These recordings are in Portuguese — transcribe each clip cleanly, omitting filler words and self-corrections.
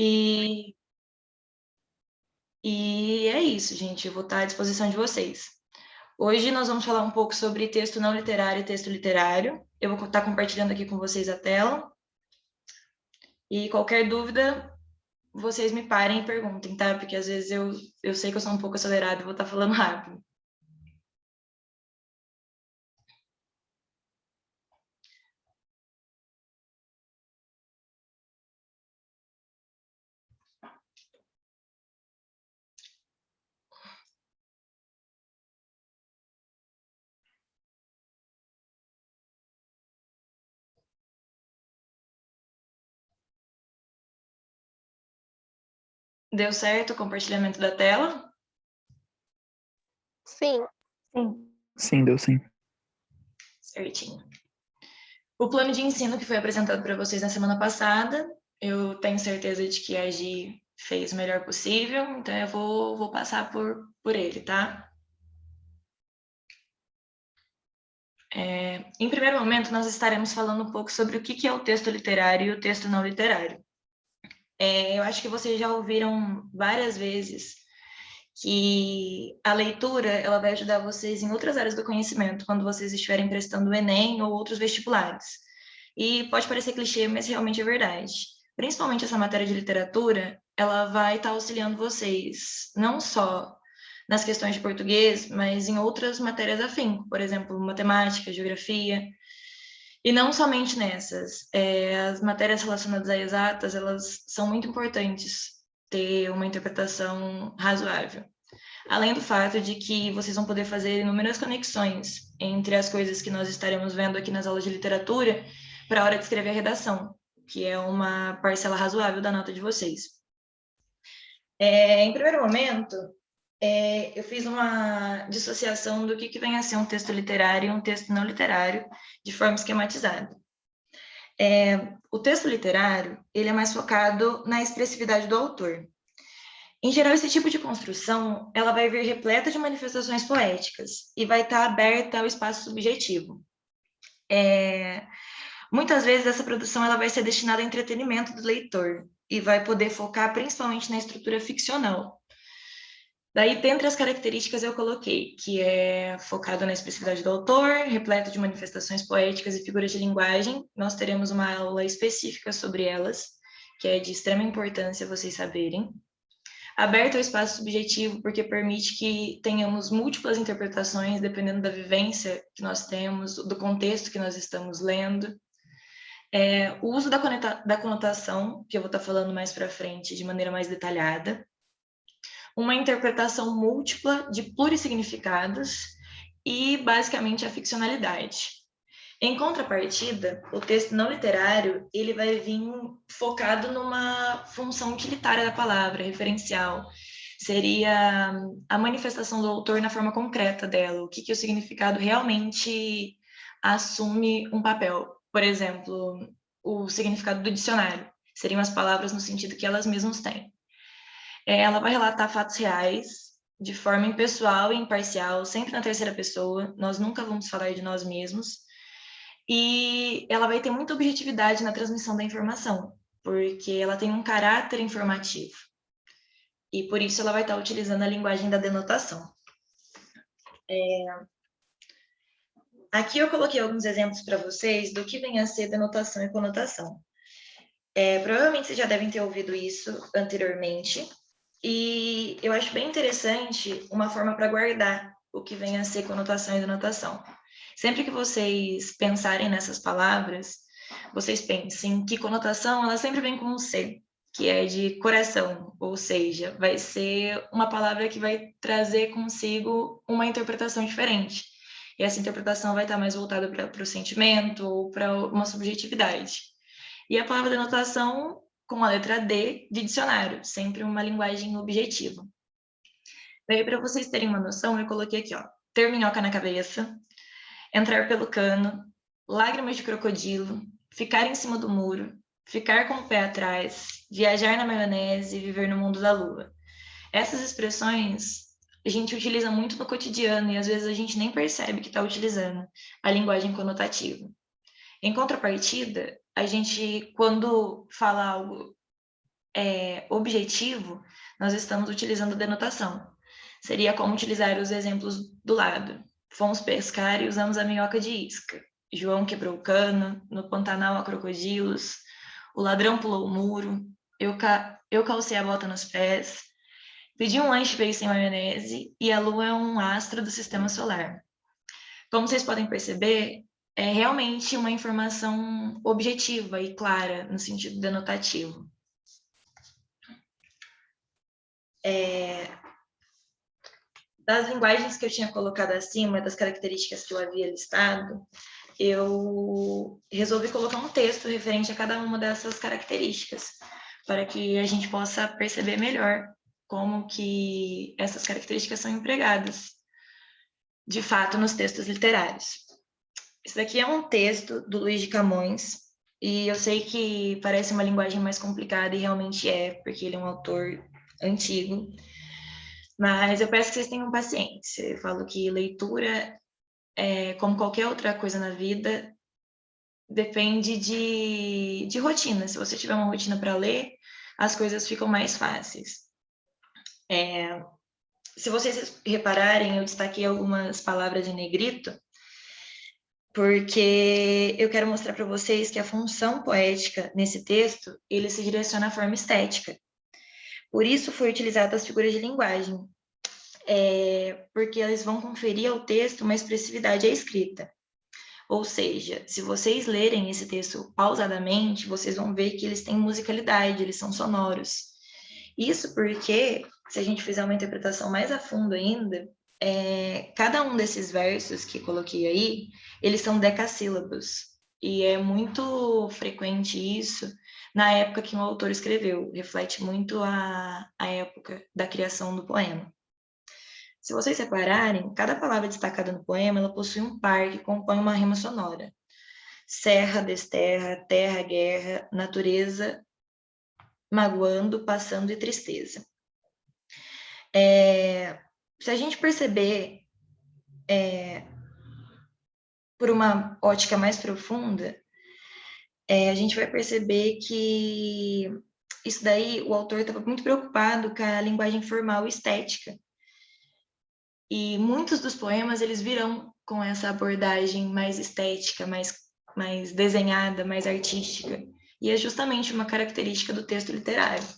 E, e é isso, gente. Eu vou estar à disposição de vocês. Hoje nós vamos falar um pouco sobre texto não literário e texto literário. Eu vou estar compartilhando aqui com vocês a tela. E qualquer dúvida, vocês me parem e perguntem, tá? Porque às vezes eu sei que eu sou um pouco acelerada e vou estar falando rápido. Deu certo o compartilhamento da tela? Sim. Sim, deu sim. Certinho. O plano de ensino que foi apresentado para vocês na semana passada, eu tenho certeza de que a Gi fez o melhor possível, então eu vou passar por ele, tá? Em primeiro momento, nós estaremos falando um pouco sobre o que é o texto literário e o texto não literário. Eu acho que vocês já ouviram várias vezes que a leitura ela vai ajudar vocês em outras áreas do conhecimento, quando vocês estiverem prestando o Enem ou outros vestibulares. E pode parecer clichê, mas realmente é verdade. Principalmente essa matéria de literatura, ela vai estar auxiliando vocês, não só nas questões de português, mas em outras matérias afim, por exemplo, matemática, geografia, e não somente nessas. As matérias relacionadas a exatas, elas são muito importantes ter uma interpretação razoável. Além do fato de que vocês vão poder fazer inúmeras conexões entre as coisas que nós estaremos vendo aqui nas aulas de literatura para a hora de escrever a redação, que é uma parcela razoável da nota de vocês. Em primeiro momento, eu fiz uma dissociação do que vem a ser um texto literário e um texto não literário, de forma esquematizada. O texto literário, ele é mais focado na expressividade do autor. Em geral, esse tipo de construção, ela vai vir repleta de manifestações poéticas e vai estar aberta ao espaço subjetivo. Muitas vezes, essa produção ela vai ser destinada ao entretenimento do leitor e vai poder focar principalmente na estrutura ficcional. Daí, dentre as características, eu coloquei que é focado na expressividade do autor, repleto de manifestações poéticas e figuras de linguagem. Nós teremos uma aula específica sobre elas, que é de extrema importância vocês saberem. Aberto ao espaço subjetivo, porque permite que tenhamos múltiplas interpretações, dependendo da vivência que nós temos, do contexto que nós estamos lendo. O uso da conotação, que eu vou estar falando mais para frente, de maneira mais detalhada. Uma interpretação múltipla de plurissignificados e, basicamente, a ficcionalidade. Em contrapartida, o texto não literário, ele vai vir focado numa função utilitária da palavra, referencial. Seria a manifestação do autor na forma concreta dela, o que o significado realmente assume um papel. Por exemplo, o significado do dicionário. Seriam as palavras no sentido que elas mesmas têm. Ela vai relatar fatos reais, de forma impessoal e imparcial, sempre na terceira pessoa. Nós nunca vamos falar de nós mesmos. E ela vai ter muita objetividade na transmissão da informação, porque ela tem um caráter informativo. E por isso ela vai estar utilizando a linguagem da denotação. Aqui eu coloquei alguns exemplos para vocês do que vem a ser denotação e conotação. Provavelmente vocês já devem ter ouvido isso anteriormente, e eu acho bem interessante uma forma para guardar o que vem a ser conotação e denotação. Sempre que vocês pensarem nessas palavras, vocês pensem que conotação, ela sempre vem com um C, que é de coração, ou seja, vai ser uma palavra que vai trazer consigo uma interpretação diferente. E essa interpretação vai estar mais voltada para o sentimento ou para uma subjetividade. E a palavra denotação com a letra D de dicionário, sempre uma linguagem objetiva. Daí, para vocês terem uma noção, eu coloquei aqui, ó, ter minhoca na cabeça, entrar pelo cano, lágrimas de crocodilo, ficar em cima do muro, ficar com o pé atrás, viajar na maionese e viver no mundo da lua. Essas expressões a gente utiliza muito no cotidiano e às vezes a gente nem percebe que está utilizando a linguagem conotativa. Em contrapartida, a gente, quando fala algo objetivo, nós estamos utilizando denotação. Seria como utilizar os exemplos do lado. Fomos pescar e usamos a minhoca de isca. João quebrou o cano, no Pantanal há crocodilos, o ladrão pulou o muro, eu calcei a bota nos pés, pedi um lanche veio sem maionese e a lua é um astro do sistema solar. Como vocês podem perceber, é realmente uma informação objetiva e clara, no sentido denotativo. Das linguagens que eu tinha colocado acima, das características que eu havia listado, eu resolvi colocar um texto referente a cada uma dessas características, para que a gente possa perceber melhor como que essas características são empregadas, de fato, nos textos literários. Esse daqui é um texto do Luís de Camões, e eu sei que parece uma linguagem mais complicada, e realmente é, porque ele é um autor antigo, mas eu peço que vocês tenham paciência. Eu falo que leitura, como qualquer outra coisa na vida, depende de rotina. Se você tiver uma rotina para ler, as coisas ficam mais fáceis. Se vocês repararem, eu destaquei algumas palavras em negrito, porque eu quero mostrar para vocês que a função poética nesse texto, ele se direciona à forma estética. Por isso foi utilizada as figuras de linguagem, porque elas vão conferir ao texto uma expressividade à escrita. Ou seja, se vocês lerem esse texto pausadamente, vocês vão ver que eles têm musicalidade, eles são sonoros. Isso porque, se a gente fizer uma interpretação mais a fundo ainda, cada um desses versos que coloquei aí, eles são decassílabos. E é muito frequente isso na época que um autor escreveu, reflete muito a época da criação do poema. Se vocês repararem, cada palavra destacada no poema, ela possui um par que compõe uma rima sonora. Serra, desterra, terra, guerra, natureza, magoando, passando e tristeza. Se a gente perceber por uma ótica mais profunda, a gente vai perceber que isso daí, o autor estava muito preocupado com a linguagem formal e estética. E muitos dos poemas, eles virão com essa abordagem mais estética, mais desenhada, mais artística. E é justamente uma característica do texto literário.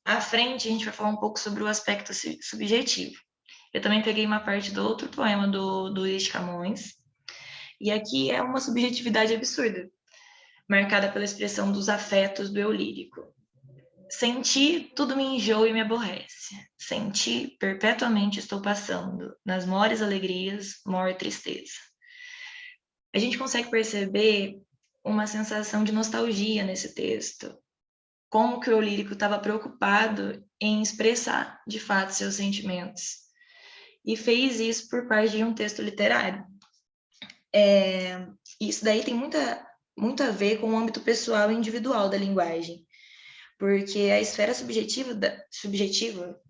À frente, a gente vai falar um pouco sobre o aspecto subjetivo. Eu também peguei uma parte do outro poema do Luís de Camões, e aqui é uma subjetividade absurda, marcada pela expressão dos afetos do eu lírico. Senti, tudo me enjoa e me aborrece. Senti, perpetuamente estou passando, nas maiores alegrias, maior tristeza. A gente consegue perceber uma sensação de nostalgia nesse texto, como que o eu lírico estava preocupado em expressar, de fato, seus sentimentos. E fez isso por parte de um texto literário. Isso daí tem muito a ver com o âmbito pessoal e individual da linguagem, porque a esfera subjetiva,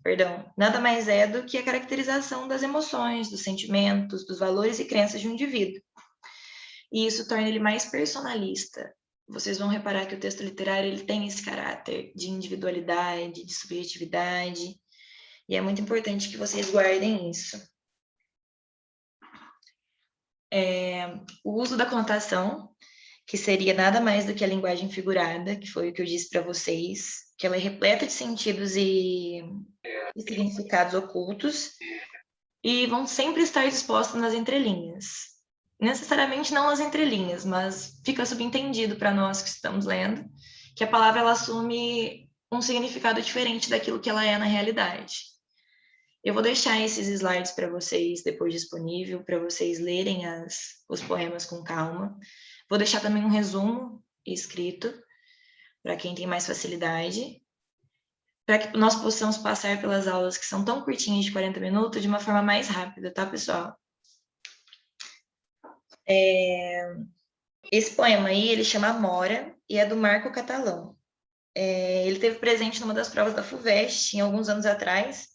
nada mais é do que a caracterização das emoções, dos sentimentos, dos valores e crenças de um indivíduo. E isso torna ele mais personalista. Vocês vão reparar que o texto literário ele tem esse caráter de individualidade, de subjetividade, e é muito importante que vocês guardem isso. O uso da conotação, que seria nada mais do que a linguagem figurada, que foi o que eu disse para vocês, que ela é repleta de sentidos e significados ocultos, e vão sempre estar dispostos nas entrelinhas. Necessariamente não as entrelinhas, mas fica subentendido para nós que estamos lendo, que a palavra ela assume um significado diferente daquilo que ela é na realidade. Eu vou deixar esses slides para vocês depois disponível, para vocês lerem os poemas com calma. Vou deixar também um resumo escrito, para quem tem mais facilidade, para que nós possamos passar pelas aulas que são tão curtinhas de 40 minutos de uma forma mais rápida, tá, pessoal? Esse poema aí, ele chama Amora e é do Marco Catalão. Ele teve presente numa das provas da FUVEST, alguns anos atrás,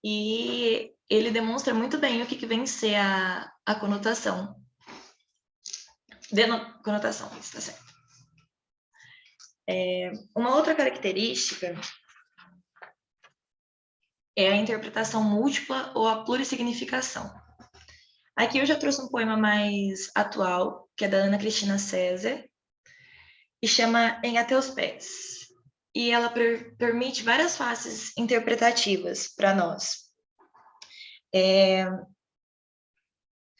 e ele demonstra muito bem o que vem ser a conotação. Conotação, isso tá certo. Uma outra característica é a interpretação múltipla ou a plurissignificação. Aqui eu já trouxe um poema mais atual, que é da Ana Cristina César, e chama Em A Teus Pés. E ela permite várias faces interpretativas para nós. É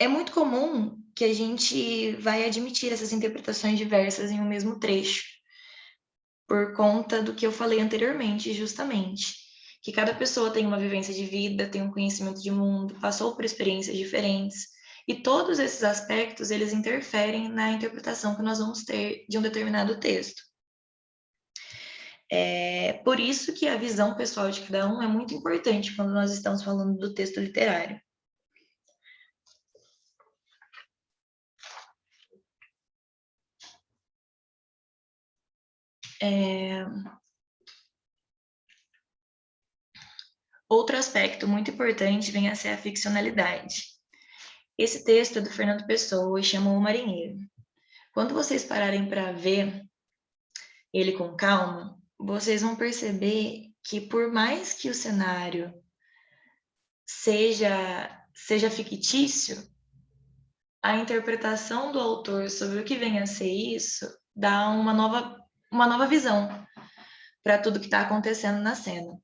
muito comum que a gente vai admitir essas interpretações diversas em um mesmo trecho, por conta do que eu falei anteriormente, justamente, que cada pessoa tem uma vivência de vida, tem um conhecimento de mundo, passou por experiências diferentes, e todos esses aspectos, eles interferem na interpretação que nós vamos ter de um determinado texto. Por isso que a visão pessoal de cada um é muito importante quando nós estamos falando do texto literário. Outro aspecto muito importante vem a ser a ficcionalidade. Esse texto é do Fernando Pessoa e chama O Marinheiro. Quando vocês pararem para ver ele com calma, vocês vão perceber que por mais que o cenário seja fictício, a interpretação do autor sobre o que vem a ser isso dá uma nova visão para tudo que está acontecendo na cena.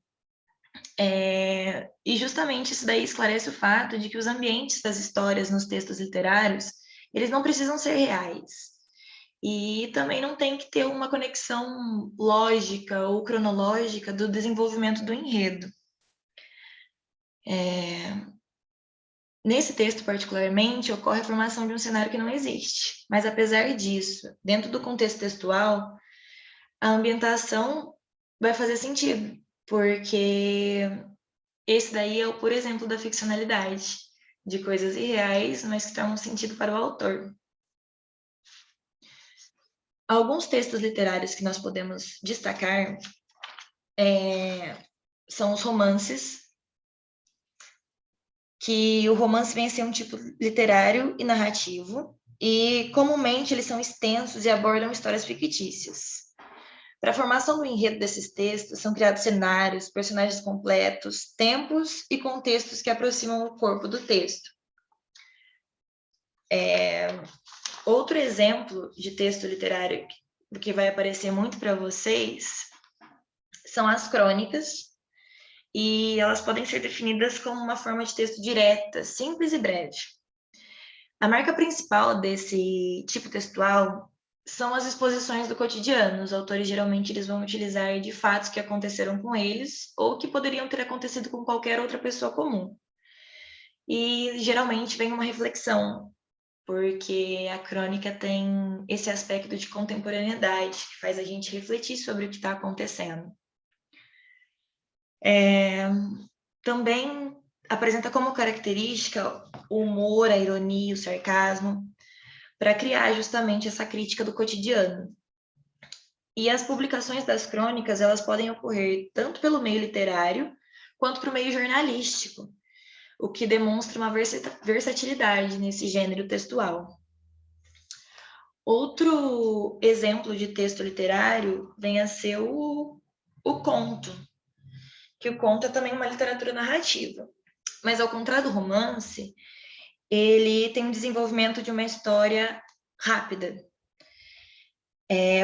E justamente isso daí esclarece o fato de que os ambientes das histórias nos textos literários, eles não precisam ser reais. E também não tem que ter uma conexão lógica ou cronológica do desenvolvimento do enredo. Nesse texto, particularmente, ocorre a formação de um cenário que não existe. Mas, apesar disso, dentro do contexto textual, a ambientação vai fazer sentido, porque esse daí é o puro exemplo da ficcionalidade, de coisas irreais, mas que têm sentido para o autor. Alguns textos literários que nós podemos destacar são os romances, que o romance vem a ser um tipo literário e narrativo, e comumente eles são extensos e abordam histórias fictícias. Para a formação do enredo desses textos, são criados cenários, personagens completos, tempos e contextos que aproximam o corpo do texto. Outro exemplo de texto literário que vai aparecer muito para vocês são as crônicas, e elas podem ser definidas como uma forma de texto direta, simples e breve. A marca principal desse tipo textual são as exposições do cotidiano. Os autores geralmente eles vão utilizar de fatos que aconteceram com eles ou que poderiam ter acontecido com qualquer outra pessoa comum. E geralmente vem uma reflexão, porque a crônica tem esse aspecto de contemporaneidade, que faz a gente refletir sobre o que está acontecendo. Também apresenta como característica o humor, a ironia, o sarcasmo, para criar justamente essa crítica do cotidiano. E as publicações das crônicas, elas podem ocorrer tanto pelo meio literário, quanto para o meio jornalístico, o que demonstra uma versatilidade nesse gênero textual. Outro exemplo de texto literário vem a ser o conto, que o conto é também uma literatura narrativa. Mas, ao contrário do romance, ele tem um desenvolvimento de uma história rápida.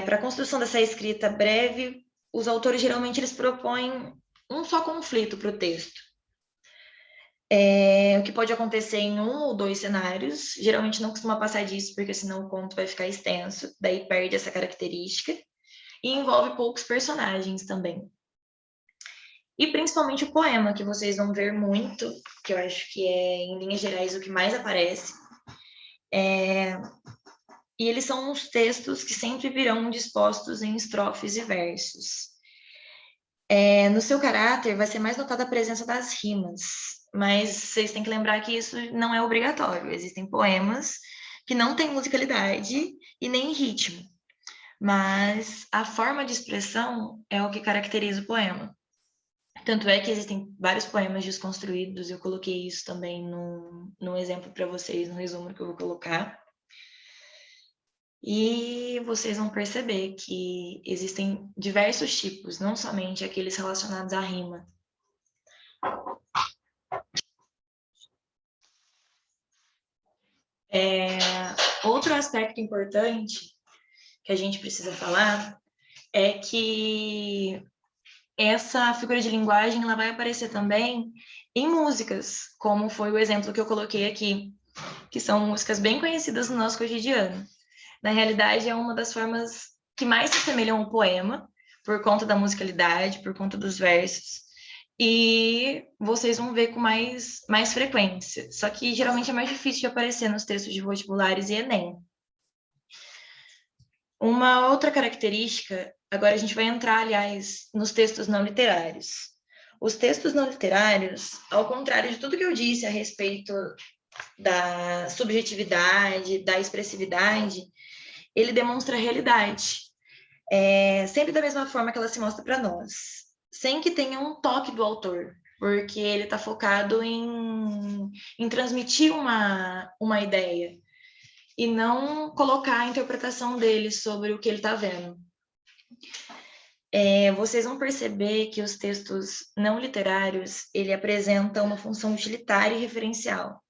Para a construção dessa escrita breve, os autores geralmente eles propõem um só conflito para o texto. O que pode acontecer em um ou dois cenários, geralmente não costuma passar disso, porque senão o conto vai ficar extenso, daí perde essa característica, e envolve poucos personagens também. E principalmente o poema, que vocês vão ver muito, que eu acho que é, em linhas gerais, o que mais aparece. E eles são uns textos que sempre virão dispostos em estrofes e versos. No seu caráter, vai ser mais notada a presença das rimas, mas vocês têm que lembrar que isso não é obrigatório. Existem poemas que não têm musicalidade e nem ritmo, mas a forma de expressão é o que caracteriza o poema. Tanto é que existem vários poemas desconstruídos, eu coloquei isso também no exemplo para vocês, no resumo que eu vou colocar. E vocês vão perceber que existem diversos tipos, não somente aqueles relacionados à rima. Outro aspecto importante que a gente precisa falar é que essa figura de linguagem ela vai aparecer também em músicas, como foi o exemplo que eu coloquei aqui, que são músicas bem conhecidas no nosso cotidiano. Na realidade, é uma das formas que mais se assemelham ao poema, por conta da musicalidade, por conta dos versos, e vocês vão ver com mais frequência. Só que geralmente é mais difícil de aparecer nos textos de vestibulares e Enem. Uma outra característica, agora a gente vai entrar, aliás, nos textos não literários. Os textos não literários, ao contrário de tudo que eu disse a respeito da subjetividade, da expressividade, ele demonstra a realidade, sempre da mesma forma que ela se mostra para nós, sem que tenha um toque do autor, porque ele está focado em transmitir uma ideia e não colocar a interpretação dele sobre o que ele está vendo. Vocês vão perceber que os textos não literários, ele apresenta uma função utilitária e referencial.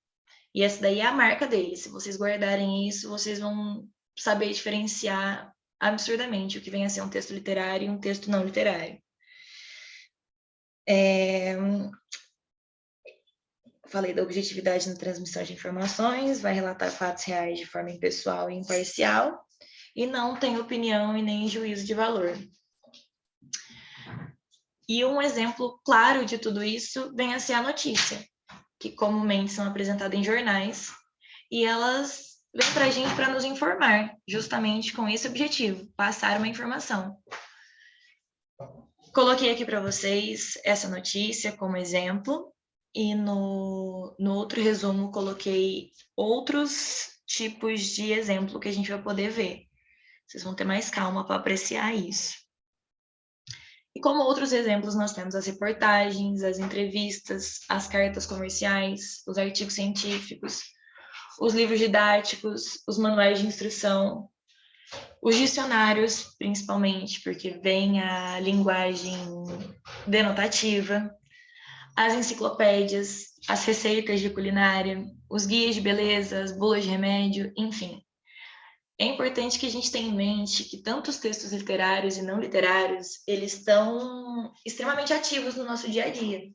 E essa daí é a marca dele. Se vocês guardarem isso, vocês vão saber diferenciar absurdamente o que vem a ser um texto literário e um texto não literário. Falei da objetividade na transmissão de informações, vai relatar fatos reais de forma impessoal e imparcial, e não tem opinião e nem juízo de valor. E um exemplo claro de tudo isso vem a ser a notícia, que comumente são apresentadas em jornais, e elas vêm para a gente para nos informar, justamente com esse objetivo, passar uma informação. Coloquei aqui para vocês essa notícia como exemplo, e no outro resumo coloquei outros tipos de exemplo que a gente vai poder ver. Vocês vão ter mais calma para apreciar isso. E como outros exemplos, nós temos as reportagens, as entrevistas, as cartas comerciais, os artigos científicos, os livros didáticos, os manuais de instrução, os dicionários, principalmente, porque vem a linguagem denotativa, as enciclopédias, as receitas de culinária, os guias de beleza, as bulas de remédio, enfim. É importante que a gente tenha em mente que tanto os textos literários e não literários, eles estão extremamente ativos no nosso dia a dia.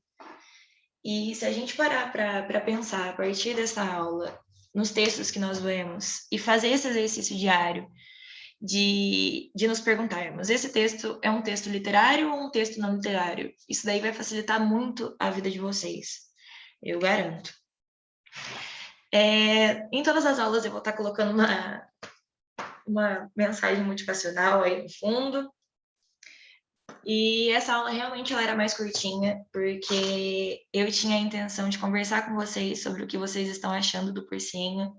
E se a gente parar para pensar a partir dessa aula, nos textos que nós vemos, e fazer esse exercício diário de nos perguntarmos, esse texto é um texto literário ou um texto não literário? Isso daí vai facilitar muito a vida de vocês, eu garanto. Em todas as aulas eu vou estar colocando uma mensagem motivacional aí no fundo. E essa aula realmente ela era mais curtinha, porque eu tinha a intenção de conversar com vocês sobre o que vocês estão achando do cursinho,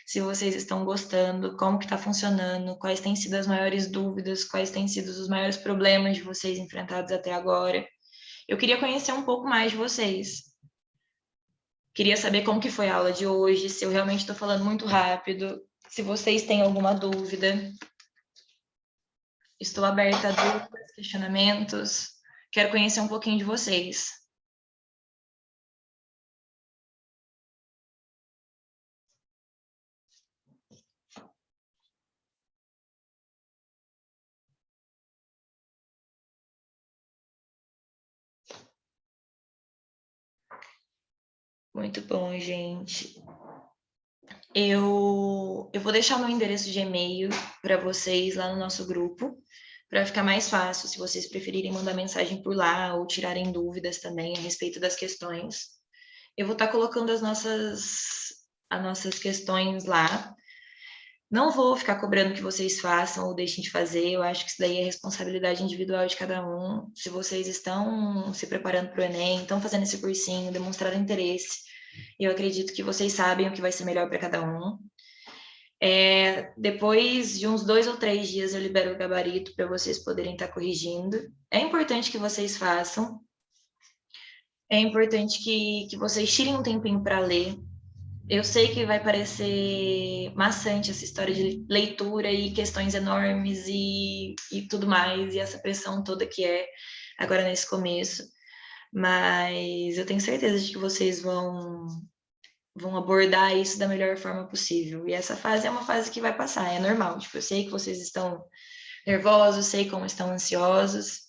se vocês estão gostando, como que está funcionando, quais têm sido as maiores dúvidas, quais têm sido os maiores problemas de vocês enfrentados até agora. Eu queria conhecer um pouco mais de vocês. Queria saber como que foi a aula de hoje, se eu realmente estou falando muito rápido, se vocês têm alguma dúvida. Estou aberta a dúvidas, questionamentos. Quero conhecer um pouquinho de vocês. Muito bom, gente. Eu vou deixar o meu endereço de e-mail para vocês lá no nosso grupo, para ficar mais fácil, se vocês preferirem mandar mensagem por lá ou tirarem dúvidas também a respeito das questões. Eu vou estar colocando as nossas questões lá. Não vou ficar cobrando que vocês façam ou deixem de fazer, eu acho que isso daí é responsabilidade individual de cada um. Se vocês estão se preparando para o Enem, estão fazendo esse cursinho, demonstraram interesse, eu acredito que vocês sabem o que vai ser melhor para cada um. Depois de uns 2 ou 3 dias eu libero o gabarito para vocês poderem estar corrigindo. É importante que vocês façam. É importante que vocês tirem um tempinho para ler. Eu sei que vai parecer maçante essa história de leitura e questões enormes e tudo mais, e essa pressão toda que é agora nesse começo, mas eu tenho certeza de que vocês vão abordar isso da melhor forma possível. E essa fase é uma fase que vai passar, é normal. Tipo, eu sei que vocês estão nervosos, sei como estão ansiosos,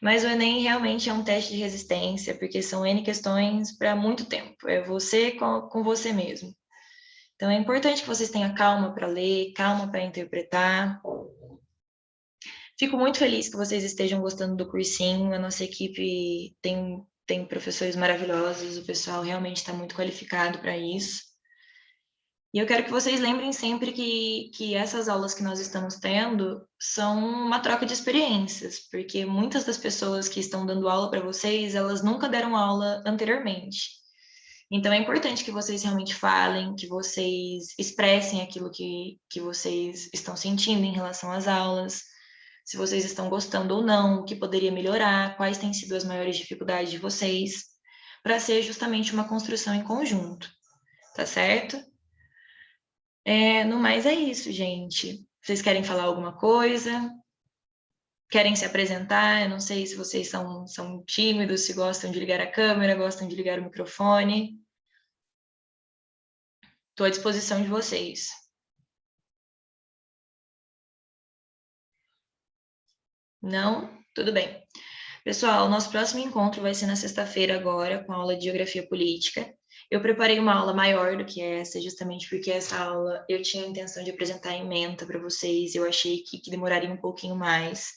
mas o Enem realmente é um teste de resistência, porque são N questões para muito tempo. É você com você mesmo. Então, é importante que vocês tenham calma para ler, calma para interpretar. Fico muito feliz que vocês estejam gostando do cursinho. A nossa equipe tem professores maravilhosos, o pessoal realmente está muito qualificado para isso. E eu quero que vocês lembrem sempre que essas aulas que nós estamos tendo são uma troca de experiências, porque muitas das pessoas que estão dando aula para vocês, elas nunca deram aula anteriormente. Então, é importante que vocês realmente falem, que vocês expressem aquilo que vocês estão sentindo em relação às aulas, se vocês estão gostando ou não, o que poderia melhorar, quais têm sido as maiores dificuldades de vocês, para ser justamente uma construção em conjunto, tá certo? No mais é isso, gente. Vocês querem falar alguma coisa? Querem se apresentar? Eu não sei se vocês são tímidos, se gostam de ligar a câmera, gostam de ligar o microfone. Estou à disposição de vocês. Não? Tudo bem. Pessoal, o nosso próximo encontro vai ser na sexta-feira agora, com a aula de Geografia Política. Eu preparei uma aula maior do que essa, justamente porque essa aula eu tinha a intenção de apresentar em ementa para vocês, eu achei que demoraria um pouquinho mais.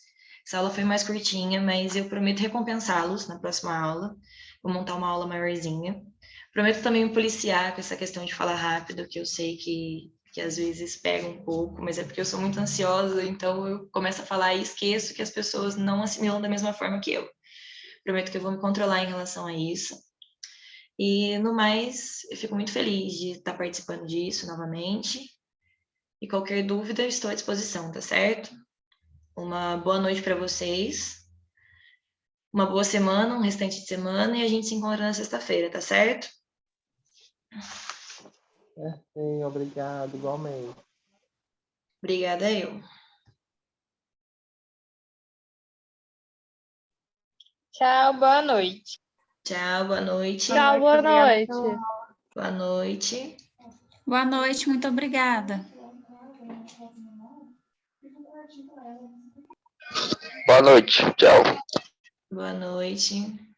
Essa aula foi mais curtinha, mas eu prometo recompensá-los na próxima aula. Vou montar uma aula maiorzinha. Prometo também me policiar com essa questão de falar rápido, que eu sei que às vezes pega um pouco, mas é porque eu sou muito ansiosa, então eu começo a falar e esqueço que as pessoas não assimilam da mesma forma que eu. Prometo que eu vou me controlar em relação a isso. E no mais, eu fico muito feliz de estar participando disso novamente. E qualquer dúvida, eu estou à disposição, tá certo? Uma boa noite para vocês. Uma boa semana, um restante de semana, e a gente se encontra na sexta-feira, tá certo? Sim, obrigado, igualmente. Obrigada eu. Tchau, boa noite. Tchau, boa noite. Tchau, boa noite. Boa noite. Boa noite, muito obrigada. Boa noite, tchau. Boa noite.